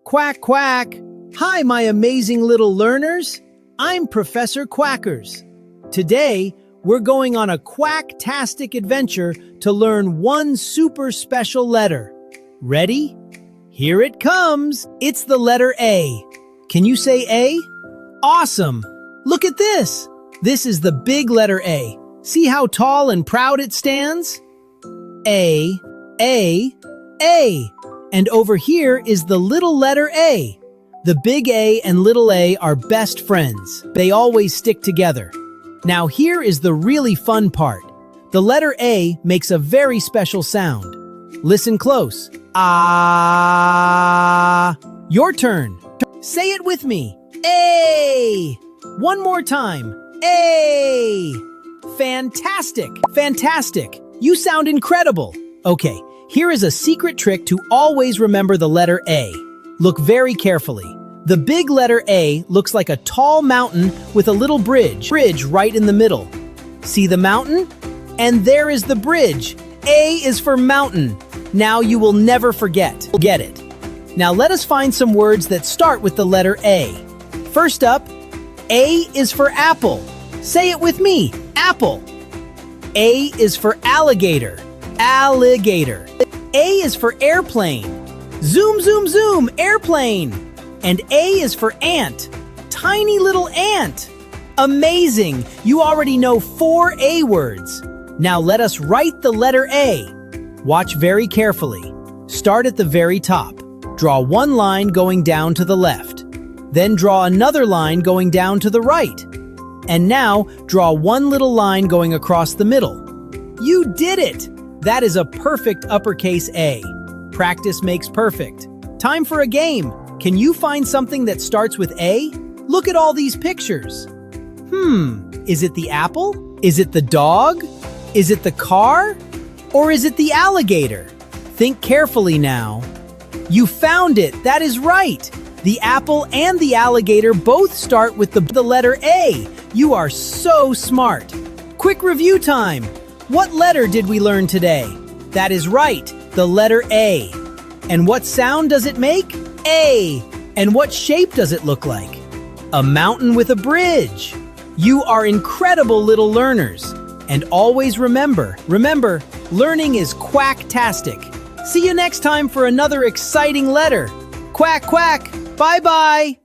Quack, quack. Hi, my amazing little learners. I'm Professor Quackers. Today, we're going on a quacktastic adventure to learn one super special letter. Ready? Here it comes. It's the letter A. Can you say A? Awesome. Look at this. This is the big letter A. See how tall and proud it stands? A, A, A. And over here is the little letter A. The big A and little a are best friends. They always stick together. Now here is the really fun part. The letter A makes a very special sound. Listen close. Ah. Your turn. Say it with me. A. One more time. A. Fantastic. Fantastic. You sound incredible. Okay, here is a secret trick to always remember the letter A. Look very carefully. The big letter A looks like a tall mountain with a little bridge right in the middle. See the mountain? And there is the bridge. A is for mountain. Now you will never forget. Get it. Now let us find some words that start with the letter A. First up, A is for apple. Say it with me, apple. A is for alligator. Alligator. A is for airplane. Zoom, zoom, zoom, airplane. And A is for ant. Tiny little ant. Amazing! You already know 4 A words. Now let us write the letter A. Watch very carefully. Start at the very top. Draw one line going down to the left. Then draw another line going down to the right. And now draw one little line going across the middle. You did it! That is a perfect uppercase A. Practice makes perfect. Time for a game. Can you find something that starts with A? Look at all these pictures. Is it the apple? Is it the dog? Is it the car? Or is it the alligator? Think carefully now. You found it. That is right. The apple and the alligator both start with the letter A. You are so smart. Quick review time. What letter did we learn today? That is right, the letter A. And what sound does it make? A. And what shape does it look like? A mountain with a bridge. You are incredible little learners. And always remember, learning is quacktastic. See you next time for another exciting letter. Quack, quack. Bye-bye.